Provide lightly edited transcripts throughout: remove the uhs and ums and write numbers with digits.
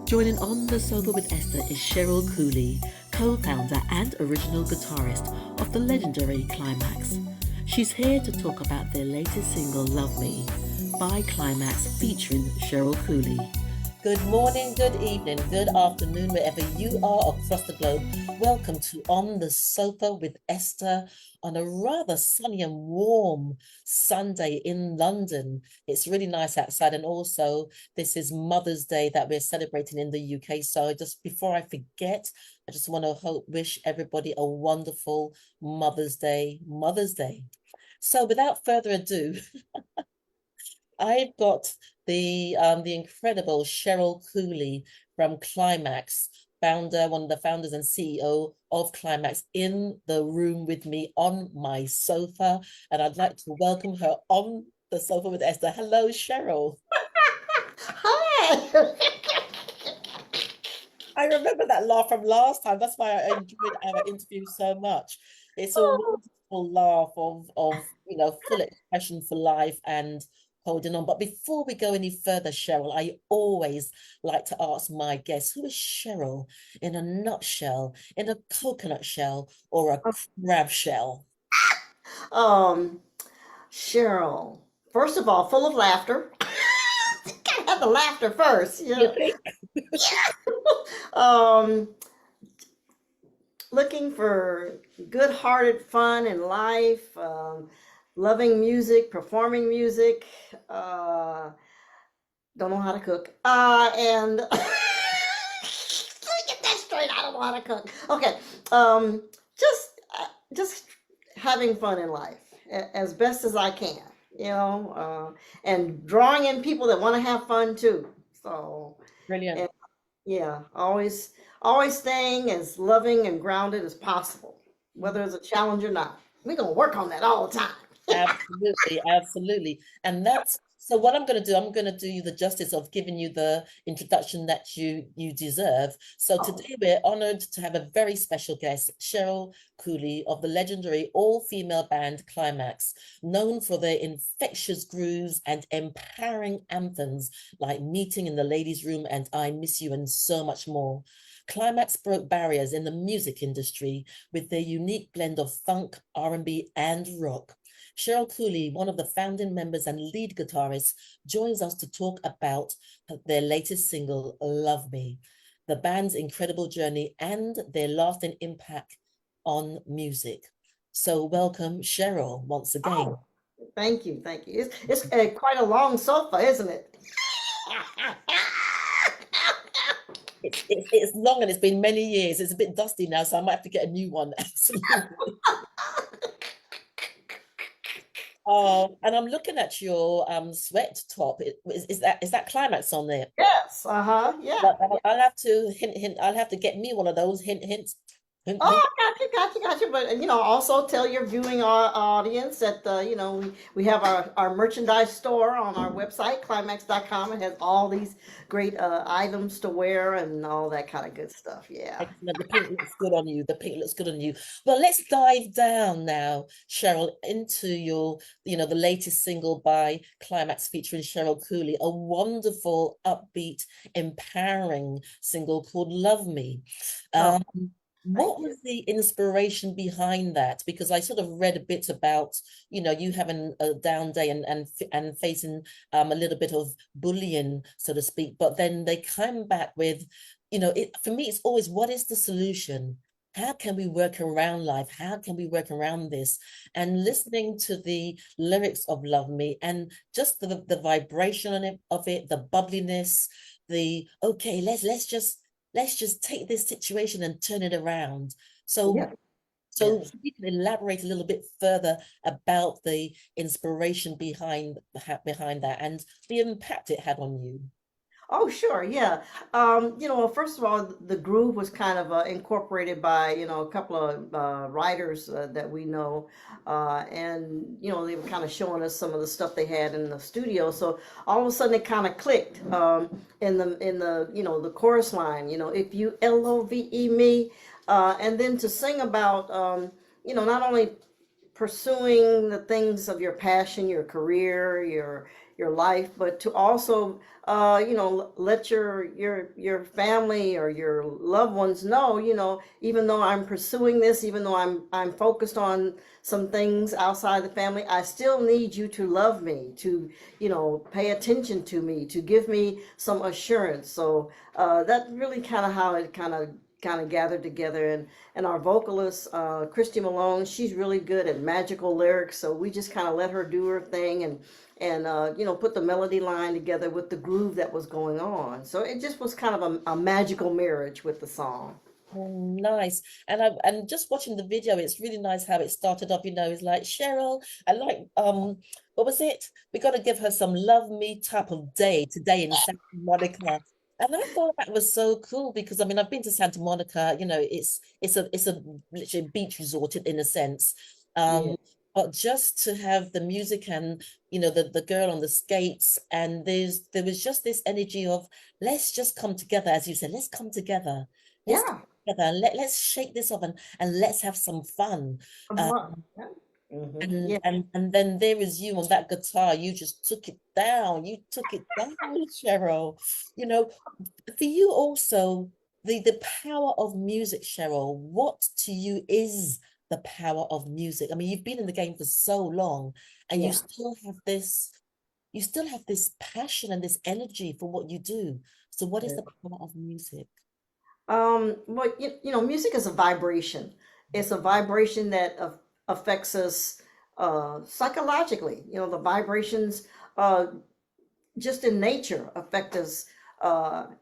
Joining on the sofa with Esther is Cheryl Cooley, co-founder and original guitarist of the legendary Klymaxx. She's here to talk about their latest single, Love Me, by Klymaxx, featuring Cheryl Cooley. Good morning, good evening, good afternoon, wherever you are across the globe. Welcome to On the Sofa with Esther on a rather sunny and warm Sunday in London. It's really nice outside, and also this is Mother's Day that we're celebrating in the UK. So just before I forget, I just want to wish everybody a wonderful Mother's Day. Mother's Day. So without further ado, I've got the incredible Cheryl Cooley from Klymaxx, one of the founders and CEO of Klymaxx, in the room with me on my sofa, and I'd like to welcome her on the sofa with Esther. Hello, Cheryl. Hi. I remember that laugh from last time. That's why I enjoyed our interview so much. It's a wonderful laugh of full expression for life and holding on. But before we go any further, Cheryl, I always like to ask my guests, who is Cheryl in a nutshell, in a coconut shell or a crab shell? Um, Cheryl, first of all, full of laughter. Gotta have the laughter first, you You know. think? Um, Looking for good-hearted fun in life, loving music, performing music. Uh, don't know how to cook. And let me get that straight. I don't know how to cook. Okay. Um, just having fun in life as best as I can, and drawing in people that want to have fun too. So, Brilliant. and yeah, always staying as loving and grounded as possible, whether it's a challenge or not. We're gonna work on that all the time. Absolutely, absolutely. And that's so what I'm going to do, I'm going to do you the justice of giving you the introduction that you deserve. So Oh, today we're honored to have a very special guest, Cheryl Cooley of the legendary all-female band Klymaxx, known for their infectious grooves and empowering anthems like Meeting in the Ladies' Room and I Miss You and so much more. Klymaxx broke barriers in the music industry with their unique blend of funk, R&B, and rock. Cheryl Cooley, one of the founding members and lead guitarists, joins us to talk about their latest single, Love Me, the band's incredible journey and their lasting impact on music. So welcome, Cheryl, once again. oh, thank you. It's quite a long sofa, isn't it? It's long and it's been many years. It's a bit dusty now, so I might have to get a new one. Absolutely. Oh, and I'm looking at your sweat top. Is that Klymaxx on there? Yes, uh-huh, yeah. But I'll have to hint. I'll have to get me one of those hint. Oh, got you. But also tell your viewing audience that we have our merchandise store on our website, klymaxx.com. It has all these great items to wear and all that kind of good stuff. Yeah. Excellent. The pink looks good on you. The pink looks good on you. Well, let's dive down now, Cheryl, into the latest single by Klymaxx featuring Cheryl Cooley, a wonderful, upbeat, empowering single called Love Me. Oh, Um, thank what you. was the inspiration behind that? Because I sort of read a bit about, you having a down day and facing a little bit of bullying, so to speak. But then they come back with, for me, it's always, what is the solution? How can we work around life? How can we work around this? And listening to the lyrics of Love Me and just the vibration of it, the bubbliness, the okay, let's just take this situation and turn it around. So, Yeah. so Yes. you can elaborate a little bit further about the inspiration behind that and the impact it had on you. Oh, sure, yeah. Well, first of all, the groove was kind of incorporated by, a couple of writers that we know, and they were kind of showing us some of the stuff they had in the studio. So all of a sudden, it kind of clicked in the chorus line. If you love me, and then to sing about, not only pursuing the things of your passion, your career, your life, but to also let your family or your loved ones know, even though I'm pursuing this, even though I'm focused on some things outside the family, I still need you to love me, to pay attention to me, to give me some assurance. So that really kind of how it kind of gathered together. And our vocalist, Christy Malone, she's really good at magical lyrics, so we just kind of let her do her thing, and put the melody line together with the groove that was going on. So it just was kind of a magical marriage with the song. Oh, nice. And just watching the video, it's really nice how it started off, it's like Cheryl, I like what was it? We got to give her some love me type of day today in Santa Monica. And I thought that was so cool because I mean I've been to Santa Monica, it's a literally beach resort in a sense. Yeah. But just to have the music and the girl on the skates, and there was just this energy of let's just come together, as you said, let's come together. Let's Yeah. together and let's shake this off and let's have some fun. Come Uh, on. Yeah. Yeah. and then there is you on that guitar. You just took it down. You took it down, Cheryl. You know, for you also, the power of music, Cheryl. What to you is the power of music? I mean, you've been in the game for so long, and Yeah. you still have this passion and this energy for what you do. So what is Yeah. the power of music? Well, music is a vibration. It's a vibration that affects us psychologically. The vibrations uh, just in nature affect us.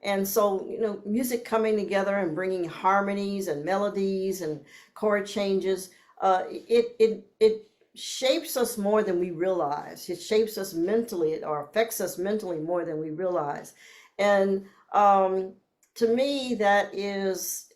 And so, music coming together and bringing harmonies and melodies and chord changes, it shapes us more than we realize. It shapes us mentally or affects us mentally more than we realize. And to me, that is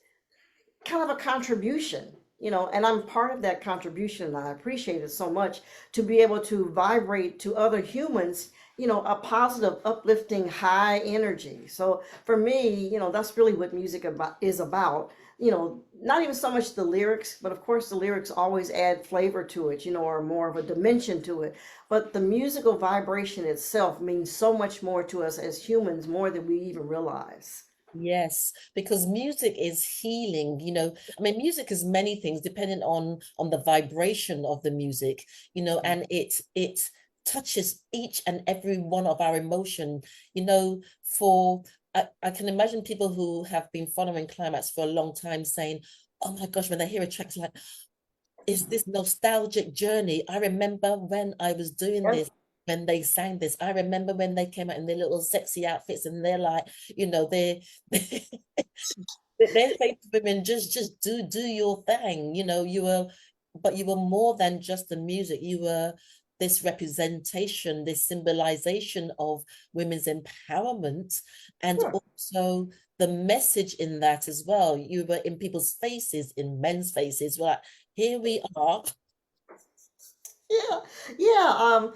kind of a contribution, and I'm part of that contribution, and I appreciate it so much to be able to vibrate to other humans, a positive, uplifting, high energy. So for me, that's really what music is about. Not even so much the lyrics, but of course the lyrics always add flavor to it, or more of a dimension to it. But the musical vibration itself means so much more to us as humans, more than we even realize. Yes, because music is healing, I mean, music is many things depending on the vibration of the music, and it touches each and every one of our emotion, for I can imagine people who have been following Klymaxx for a long time saying, oh my gosh, when they hear a track, it's like, is this nostalgic journey? I remember when I was doing Yes. this, when they sang this. I remember when they came out in their little sexy outfits and they're like, they they're saying to women, just do your thing. But you were more than just the music. You were this representation, this symbolization of women's empowerment, and Sure. also the message in that as well. You were in people's faces, in men's faces. We're like, here we are. Yeah. Yeah.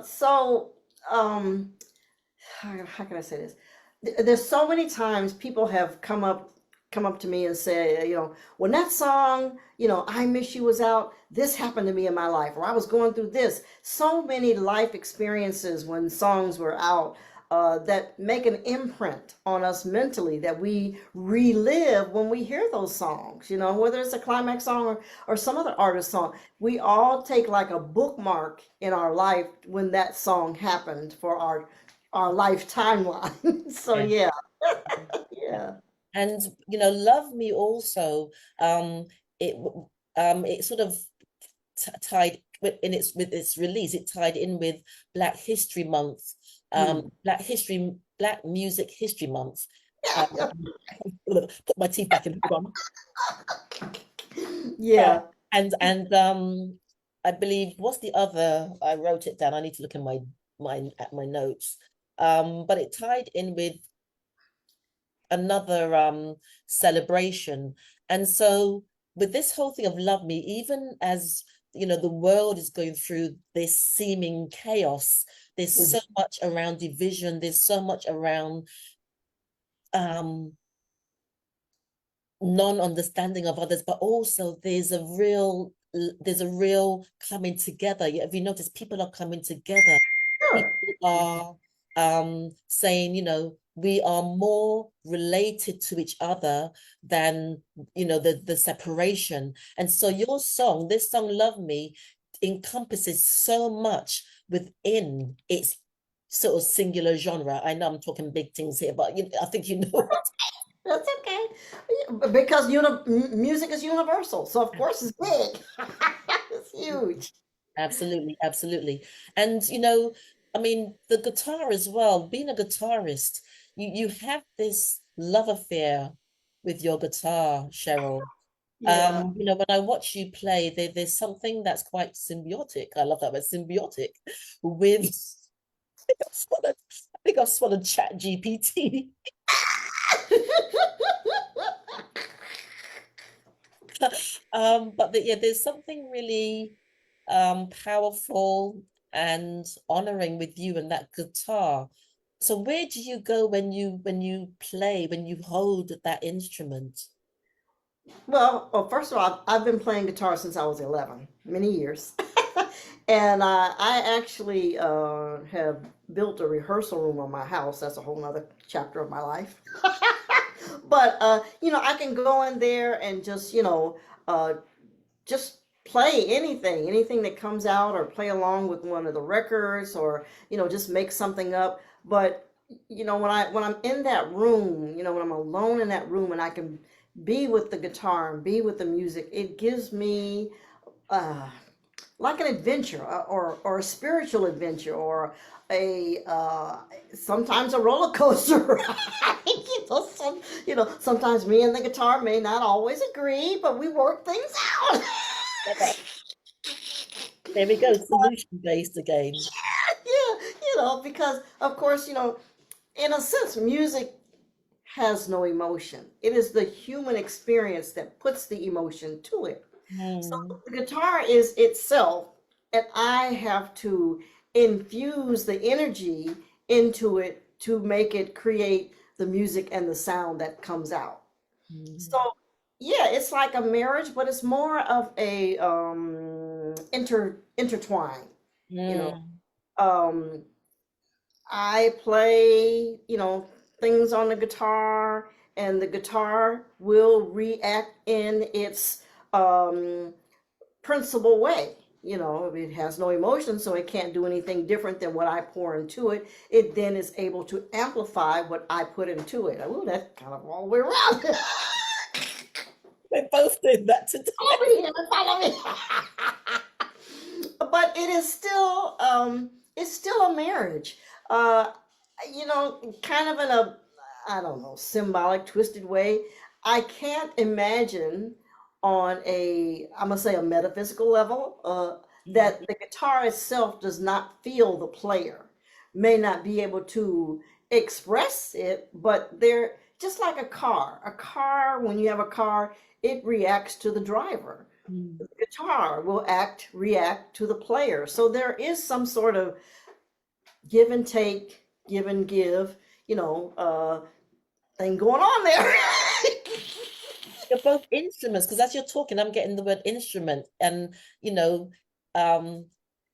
So, um, how can I say this? There's so many times people have come up to me and say, when that song, I Miss You was out, this happened to me in my life, or I was going through this. So many life experiences when songs were out, that make an imprint on us mentally that we relive when we hear those songs, whether it's a Klymaxx song or some other artist song. We all take like a bookmark in our life when that song happened for our life timeline. So Yeah. yeah. Yeah. And Love Me also, it it sort of tied with its release, it tied in with Black History Month, Mm. Black Music History Month. Yeah. Um, Yeah. put my teeth back in. Hold on. Yeah. And I believe what's the other? I wrote it down. I need to look in my notes. But it tied in with another celebration. And so with this whole thing of Love Me, even as the world is going through this seeming chaos, there's so much around division, there's so much around um non-understanding of others, but also there's a real coming together. Have you noticed people are coming together? Sure. are saying, you know, we are more related to each other than, you know, the separation. And so your song, this song, Love Me, encompasses so much within its sort of singular genre. I know I'm talking big things here, but I think you know. That's okay. Because music is universal. So of course it's big. It's huge. Absolutely, absolutely. And you know, I mean, the guitar as well, being a guitarist, you have this love affair with your guitar, Cheryl. Yeah. You know, when I watch you play, there's something that's quite symbiotic. I love that word, symbiotic, with I think I've swallowed Chat GPT. But yeah, there's something really powerful and honoring with you and that guitar. So where do you go when you play, when you hold that instrument? Well, first of all, I've been playing guitar since I was 11, many years. And I actually have built a rehearsal room on my house. That's a whole nother chapter of my life. But, I can go in there and uh, just play anything that comes out, or play along with one of the records, or just make something up. But when I'm in that room, when I'm alone in that room and I can be with the guitar and be with the music, it gives me uh like an adventure, or a spiritual adventure, or a sometimes a roller coaster ride. Sometimes me and the guitar may not always agree, but we work things out. There we go, solution based again. Yeah, because of course, in a sense, music has no emotion. It is the human experience that puts the emotion to it. So Mm, the guitar is itself, and I have to infuse the energy into it to make it create the music and the sound that comes out. So mm, yeah, it's like a marriage, but it's more of a intertwine. You know, mm. um, I play, things on the guitar, and the guitar will react in its um, principal way. It has no emotion, so it can't do anything different than what I pour into it. It then is able to amplify what I put into it. Oh, that's kind of all the way around. We're both doing that today. Follow me here, follow me. But it's still a marriage. Uh, kind of in a, I don't know, symbolic, twisted way. I can't imagine on I'm gonna say, a metaphysical level, Mm, that the guitar itself does not feel the player, may not be able to express it, but they're just like a car. A car, when you have a car, it reacts to the driver. mm. The guitar will react to the player. So there is some sort of give and take, give and give, thing going on there. You're both instruments, because as you're talking, I'm getting the word instrument, and you know, um,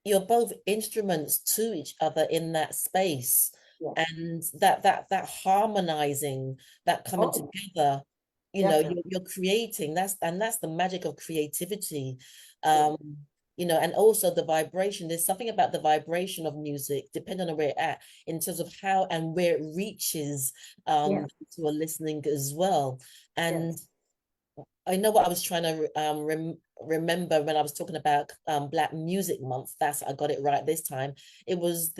you're both instruments to each other in that space, Yes. and that harmonizing, that coming Oh, together, definitely. you're creating. That's the magic of creativity. Yeah. Um, and also the vibration. There's something about the vibration of music, depending on where it's at, in terms of how and where it reaches Yeah. to a listening as well. And Yes. I know what I was trying to remember when I was talking about Black Music Month. I got it right this time. It was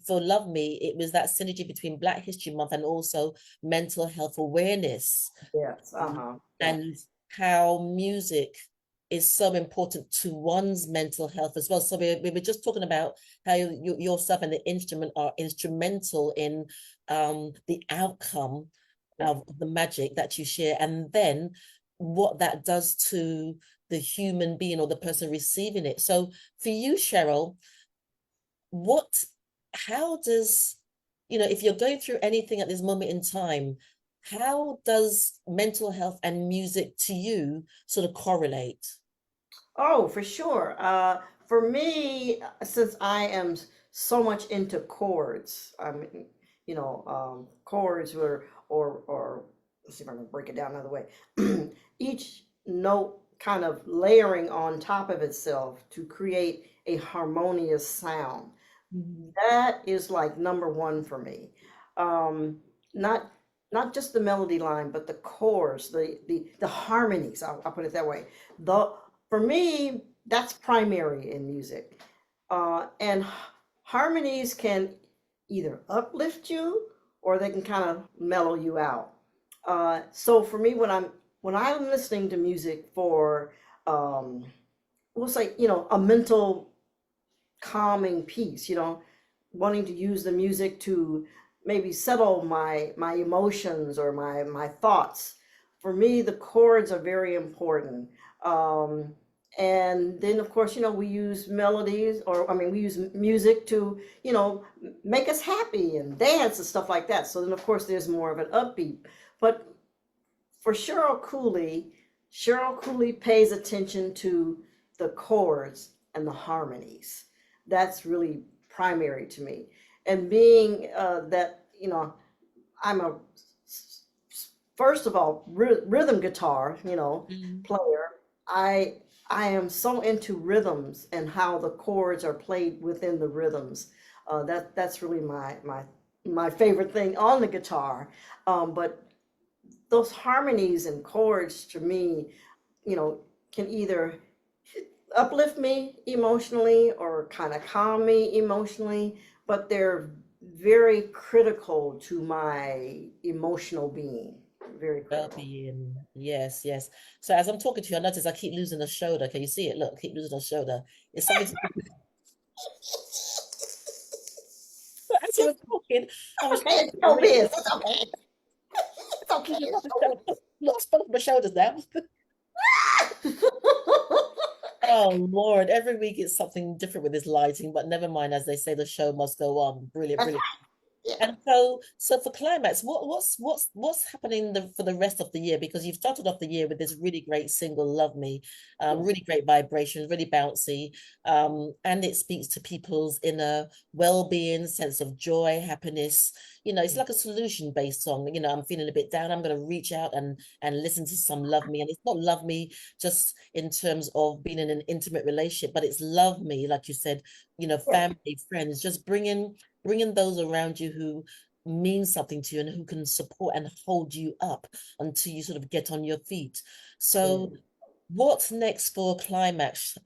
for Love Me, it was that synergy between Black History Month and also mental health awareness, Yes. um, Uh-huh. Yeah. and how music is so important to one's mental health as well. So we were just talking about how yourself and the instrument are instrumental in the outcome Yeah. of the magic that you share, and then what that does to the human being or the person receiving it. So for you, Cheryl, what, how does, if you're going through anything at this moment in time, how does mental health and music to you sort of correlate? Oh, for sure. For me, since I am so much into chords. I mean, chords or let's see if I can break it down another way. Each note kind of layering on top of itself to create a harmonious sound. Mhm. That is like number one for me. Um, not not just the melody line, but the chords, the harmonies. I'll put it that way. The For me, that's primary in music. And harmonies can either uplift you or they can kind of mellow you out. So for me, when I'm listening to music for we'll say, a mental calming piece, wanting to use the music to maybe settle my emotions or my thoughts. For me, the chords are very important. Um, and then of course, we use melodies, or I mean, we use music to, make us happy and dance and stuff like that. So then of course there's more of an upbeat. But for Cheryl Cooley pays attention to the chords and the harmonies. That's really primary to me. And being that, I'm a, first of all, rhythm guitar, Mm. player, I I am so into rhythms and how the chords are played within the rhythms. That's really my favorite thing on the guitar. But those harmonies and chords to me, you know, can either uplift me emotionally or kind of calm me emotionally, but they're very critical to my emotional being. Very critical. Well-being. Yes, yes. So as I'm talking to you, I notice I keep losing a shoulder. Can you see it? Look, I keep losing a shoulder. It's something to do as you were talking, I was Okay, trying it's to no reach biz. it. It's okay. It's okay. Losing It's another shoulder. Lost both my shoulders now. okay. Oh Lord, every week it's something different with this lighting, but never mind, as they say, the show must go on. Brilliant, That's brilliant. right. Yeah. And so for Klymaxx, what's happening for the rest of the year? Because you've started off the year with this really great single, "Love Me," Yes. really great vibrations, really bouncy, and it speaks to people's inner well-being, sense of joy, happiness. It's like a solution-based song. I'm feeling a bit down. I'm going to reach out and listen to some "Love Me," and it's not "Love Me" just in terms of being in an intimate relationship, but it's "Love Me," like you said. Yes. Family, friends, just bringing those around you who mean something to you and who can support and hold you up until you sort of get on your feet. So Yes. what's next for Klymaxx,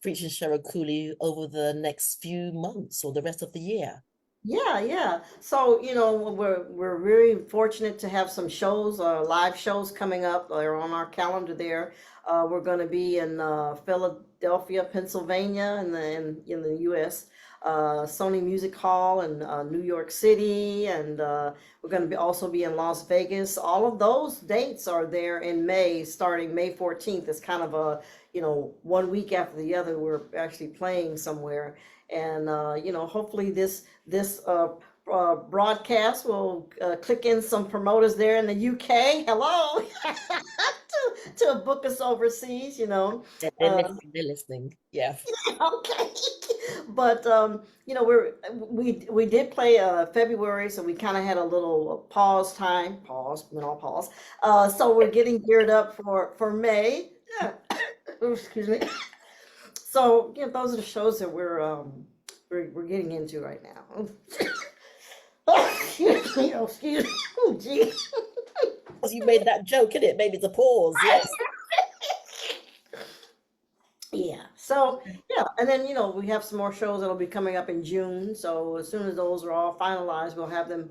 featuring Cheryl Cooley over the next few months or the rest of the year? Yeah, yeah. So, we're very fortunate to have some shows, live shows coming up. They're on our calendar there. We're going to be in Philadelphia, Pennsylvania, in the U.S. Sony Music Hall in New York City, and we're going to also be in Las Vegas. All of those dates are there in May, starting May 14th. It's kind of a, 1 week after the other. We're actually playing somewhere, and hopefully this broadcast will click in some promoters there in the UK. Hello, to book us overseas. They're Uh, listening, they're listening. Yeah. okay, but we did play February, so we kind of had a little pause time. Pause, no pause. So we're getting geared up for May. Excuse me. So those are the shows that we're getting into right now. Oh, excuse me. Oh, excuse me. Oh, gee. Because you made that joke, innit? Maybe it's a pause. Yes. Yeah. So, yeah. And then, we have some more shows that'll be coming up in June. So, as soon as those are all finalized, we'll have them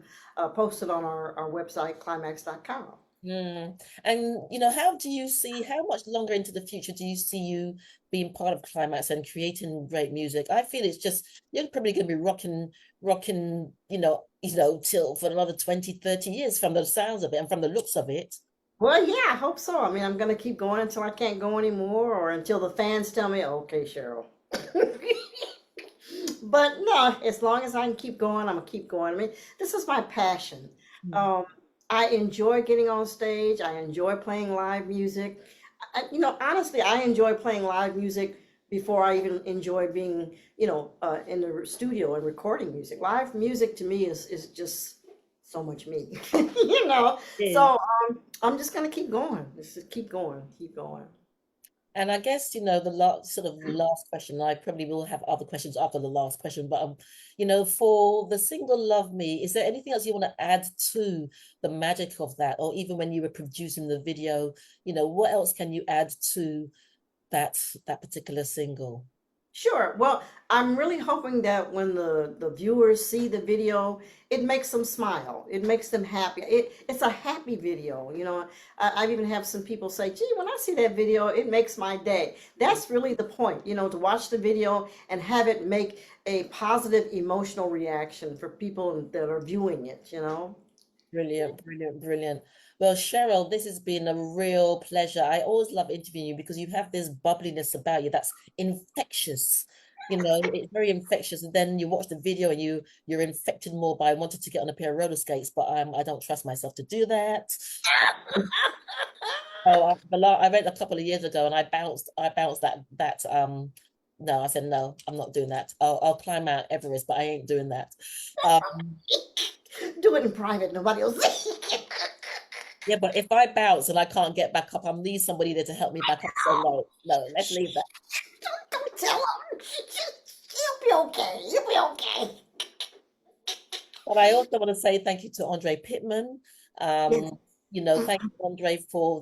posted on our website, klymaxx.com. Mm. And how much longer into the future do you see you being part of Klymaxx and creating great music? I feel it's just you're probably going to be rocking, till for another 20, 30 years from the sounds of it and from the looks of it. Well, yeah, I hope so. I mean, I'm going to keep going until I can't go anymore or until the fans tell me, okay, Cheryl. But no, as long as I can keep going, I'm gonna keep going. I mean, this is my passion. Mm. Um, I enjoy getting on stage. I enjoy playing live music. Honestly, I enjoy playing live music before I even enjoy being, in the studio and recording music. Live music to me is just so much me, Is. So I'm just gonna keep going. Just keep going, keep going. And I guess, the last question, I probably will have other questions after the last question, but for the single Love Me, is there anything else you want to add to the magic of that? Or even when you were producing the video, what else can you add to that particular single? Sure. Well, I'm really hoping that when the viewers see the video, it makes them smile. It makes them happy. It's a happy video. I even have some people say, "Gee, when I see that video, it makes my day." That's really the point, to watch the video and have it make a positive emotional reaction for people that are viewing it. Brilliant, brilliant, brilliant. Well, Cheryl, this has been a real pleasure. I always love interviewing you because you have this bubbliness about you that's infectious. It's very infectious. And then you watch the video and you're infected more by wanting to get on a pair of roller skates, but I don't trust myself to do that. Oh, I went a couple of years ago and I bounced that no, I said no, I'm not doing that. I'll climb Mount Everest, but I ain't doing that. Do it in private. Nobody will see. Yeah, but if I bounce and I can't get back up, I need somebody there to help me back up. So no, let's leave that. Don't tell her. You'll be okay. You'll be okay. But I also want to say thank you to Andre Pittman. Yes. Thank you, Andre, for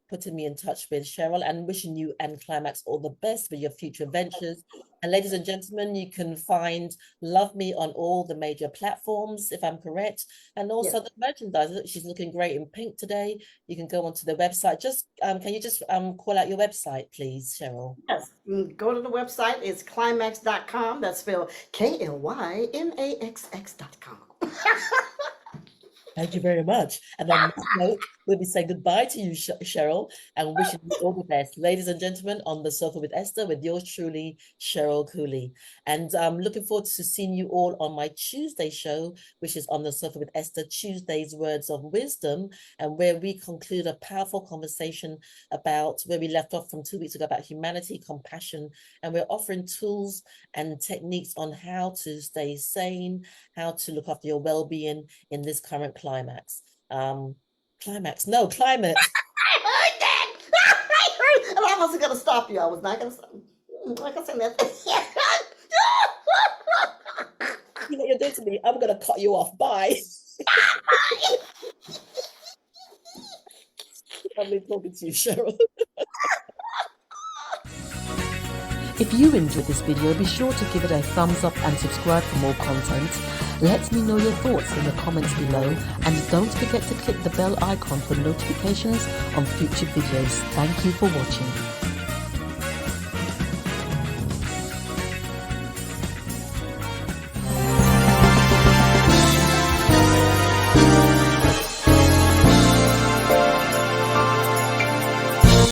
putting me in touch with Cheryl, and wishing you and Klymaxx all the best for your future ventures. And ladies and gentlemen, you can find Love Me on all the major platforms, if I'm correct. And also the merchandise. She's looking great in pink today. You can go onto the website. Just can you just call out your website, please, Cheryl? Yes. Go to the website. It's Klymaxx.com. That's spelled KLYMAXX.com. Thank you very much. And on that note, we'll be saying goodbye to you, Cheryl, and wishing you all the best. Ladies and gentlemen, on the Sofa with Esther, with yours truly, Cheryl Cooley. And I'm looking forward to seeing you all on my Tuesday show, which is on the Sofa with Esther, Tuesday's Words of Wisdom, and where we conclude a powerful conversation about where we left off from 2 weeks ago about humanity, compassion, and we're offering tools and techniques on how to stay sane, how to look after your well-being in this current climate. No, climate. I heard that. I heard, and I wasn't gonna stop you. I was not gonna stop. I'm not gonna say nothing. You know what you're doing to me? I'm gonna cut you off. Bye. Lovely talking to you, Cheryl. If you enjoyed this video, be sure to give it a thumbs up and subscribe for more content. Let me know your thoughts in the comments below, and don't forget to click the bell icon for notifications on future videos. Thank you for watching.